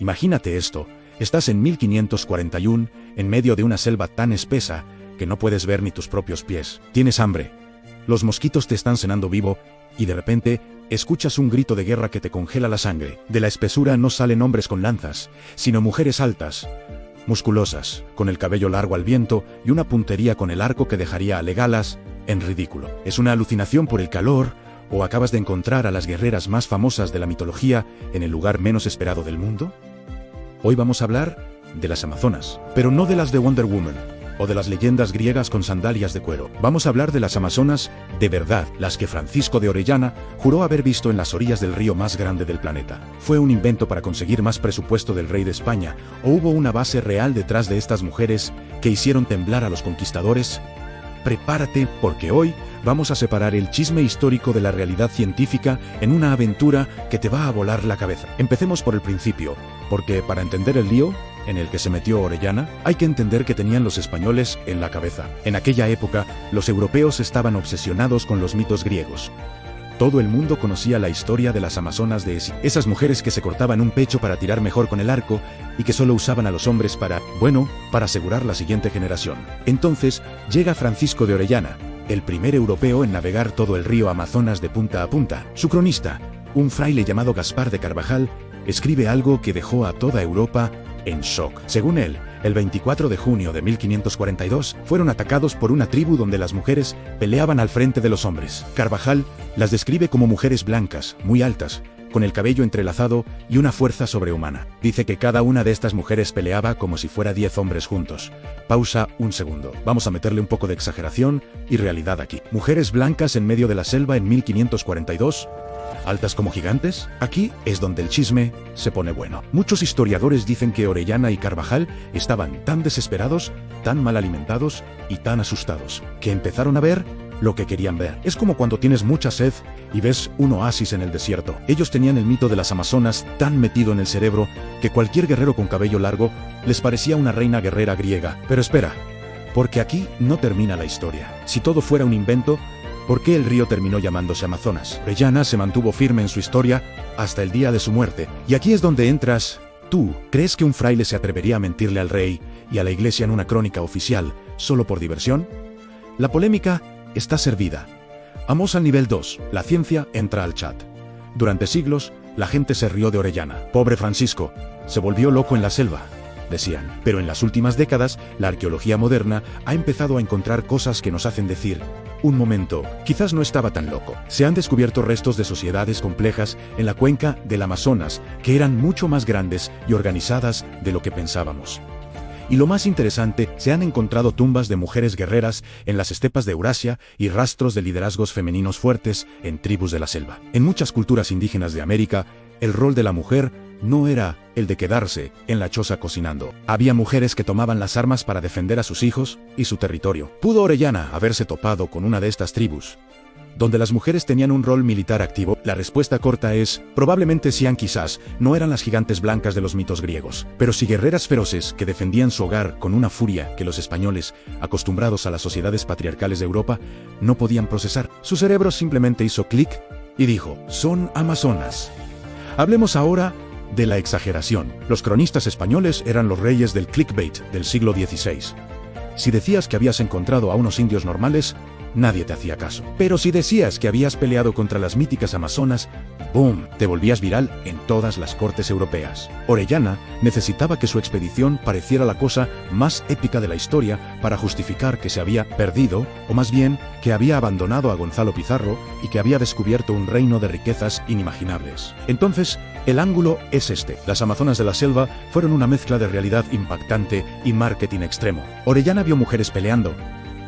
Imagínate esto, estás en 1541, en medio de una selva tan espesa que no puedes ver ni tus propios pies. Tienes hambre. Los mosquitos te están cenando vivo, y de repente, escuchas un grito de guerra que te congela la sangre. De la espesura no salen hombres con lanzas, sino mujeres altas, musculosas, con el cabello largo al viento y una puntería con el arco que dejaría a Legolas en ridículo. ¿Es una alucinación por el calor, o acabas de encontrar a las guerreras más famosas de la mitología en el lugar menos esperado del mundo? Hoy vamos a hablar de las Amazonas, pero no de las de Wonder Woman, o de las leyendas griegas con sandalias de cuero. Vamos a hablar de las Amazonas de verdad, las que Francisco de Orellana juró haber visto en las orillas del río más grande del planeta. ¿Fue un invento para conseguir más presupuesto del rey de España, o hubo una base real detrás de estas mujeres que hicieron temblar a los conquistadores? Prepárate, porque hoy vamos a separar el chisme histórico de la realidad científica en una aventura que te va a volar la cabeza. Empecemos por el principio, porque para entender el lío en el que se metió Orellana, hay que entender que tenían los españoles en la cabeza. En aquella época, los europeos estaban obsesionados con los mitos griegos. Todo el mundo conocía la historia de las Amazonas de Escil, esas mujeres que se cortaban un pecho para tirar mejor con el arco y que solo usaban a los hombres para asegurar la siguiente generación. Entonces, llega Francisco de Orellana, el primer europeo en navegar todo el río Amazonas de punta a punta. Su cronista, un fraile llamado Gaspar de Carvajal, escribe algo que dejó a toda Europa en shock. Según él, el 24 de junio de 1542 fueron atacados por una tribu donde las mujeres peleaban al frente de los hombres. Carvajal las describe como mujeres blancas, muy altas, con el cabello entrelazado y una fuerza sobrehumana. Dice que cada una de estas mujeres peleaba como si fuera 10 hombres juntos. Pausa un segundo. Vamos a meterle un poco de exageración y realidad aquí. Mujeres blancas en medio de la selva en 1542... ¿altas como gigantes? Aquí es donde el chisme se pone bueno. Muchos historiadores dicen que Orellana y Carvajal estaban tan desesperados, tan mal alimentados y tan asustados, que empezaron a ver lo que querían ver. Es como cuando tienes mucha sed y ves un oasis en el desierto. Ellos tenían el mito de las Amazonas tan metido en el cerebro que cualquier guerrero con cabello largo les parecía una reina guerrera griega. Pero espera, porque aquí no termina la historia. Si todo fuera un invento, ¿por qué el río terminó llamándose Amazonas? Orellana se mantuvo firme en su historia hasta el día de su muerte. Y aquí es donde entras tú. ¿Crees que un fraile se atrevería a mentirle al rey y a la iglesia en una crónica oficial solo por diversión? La polémica está servida. Vamos al nivel 2. La ciencia entra al chat. Durante siglos, la gente se rió de Orellana. Pobre Francisco, se volvió loco en la selva, decían. Pero en las últimas décadas, la arqueología moderna ha empezado a encontrar cosas que nos hacen decir: un momento, quizás no estaba tan loco. Se han descubierto restos de sociedades complejas en la cuenca del Amazonas que eran mucho más grandes y organizadas de lo que pensábamos. Y lo más interesante, se han encontrado tumbas de mujeres guerreras en las estepas de Eurasia y rastros de liderazgos femeninos fuertes en tribus de la selva. En muchas culturas indígenas de América, el rol de la mujer no era el de quedarse en la choza cocinando. Había mujeres que tomaban las armas para defender a sus hijos y su territorio. ¿Pudo Orellana haberse topado con una de estas tribus donde las mujeres tenían un rol militar activo? La respuesta corta es: probablemente sí, quizás no eran las gigantes blancas de los mitos griegos, pero sí guerreras feroces que defendían su hogar con una furia que los españoles, acostumbrados a las sociedades patriarcales de Europa, no podían procesar. Su cerebro simplemente hizo clic y dijo: son amazonas. Hablemos ahora de la exageración. Los cronistas españoles eran los reyes del clickbait del siglo XVI. Si decías que habías encontrado a unos indios normales, nadie te hacía caso. Pero si decías que habías peleado contra las míticas Amazonas, ¡boom!, te volvías viral en todas las cortes europeas. Orellana necesitaba que su expedición pareciera la cosa más épica de la historia para justificar que se había perdido, o más bien, que había abandonado a Gonzalo Pizarro y que había descubierto un reino de riquezas inimaginables. Entonces, el ángulo es este. Las Amazonas de la selva fueron una mezcla de realidad impactante y marketing extremo. Orellana vio mujeres peleando,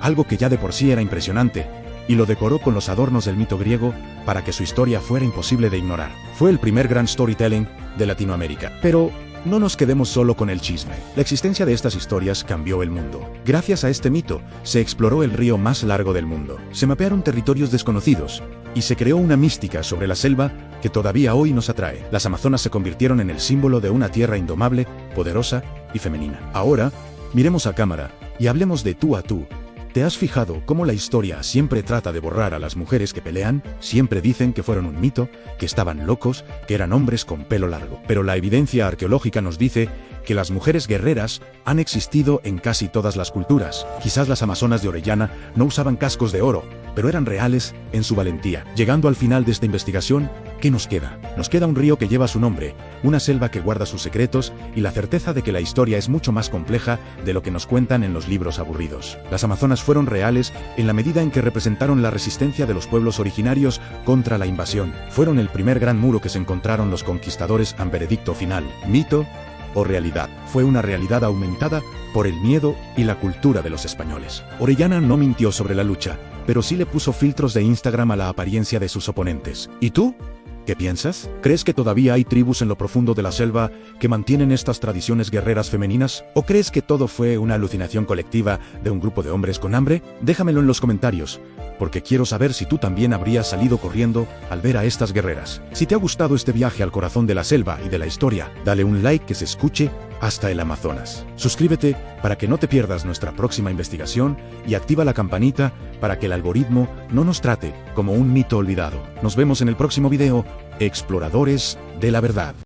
algo que ya de por sí era impresionante, y lo decoró con los adornos del mito griego para que su historia fuera imposible de ignorar. Fue el primer gran storytelling de Latinoamérica. Pero no nos quedemos solo con el chisme. La existencia de estas historias cambió el mundo. Gracias a este mito, se exploró el río más largo del mundo. Se mapearon territorios desconocidos, y se creó una mística sobre la selva que todavía hoy nos atrae. Las Amazonas se convirtieron en el símbolo de una tierra indomable, poderosa y femenina. Ahora, miremos a cámara y hablemos de tú a tú ¿Te has fijado cómo la historia siempre trata de borrar a las mujeres que pelean? Siempre dicen que fueron un mito, que estaban locos, que eran hombres con pelo largo. Pero la evidencia arqueológica nos dice que las mujeres guerreras han existido en casi todas las culturas. Quizás las amazonas de Orellana no usaban cascos de oro, pero eran reales en su valentía. Llegando al final de esta investigación, ¿qué nos queda? Nos queda un río que lleva su nombre, una selva que guarda sus secretos y la certeza de que la historia es mucho más compleja de lo que nos cuentan en los libros aburridos. Las amazonas fueron reales en la medida en que representaron la resistencia de los pueblos originarios contra la invasión. Fueron el primer gran muro que se encontraron los conquistadores en veredicto final. ¿Mito o realidad? Fue una realidad aumentada por el miedo y la cultura de los españoles. Orellana no mintió sobre la lucha, pero sí le puso filtros de Instagram a la apariencia de sus oponentes. ¿Y tú? ¿Qué piensas? ¿Crees que todavía hay tribus en lo profundo de la selva que mantienen estas tradiciones guerreras femeninas? ¿O crees que todo fue una alucinación colectiva de un grupo de hombres con hambre? Déjamelo en los comentarios, porque quiero saber si tú también habrías salido corriendo al ver a estas guerreras. Si te ha gustado este viaje al corazón de la selva y de la historia, dale un like que se escuche hasta el Amazonas. Suscríbete para que no te pierdas nuestra próxima investigación y activa la campanita para que el algoritmo no nos trate como un mito olvidado. Nos vemos en el próximo video, exploradores de la verdad.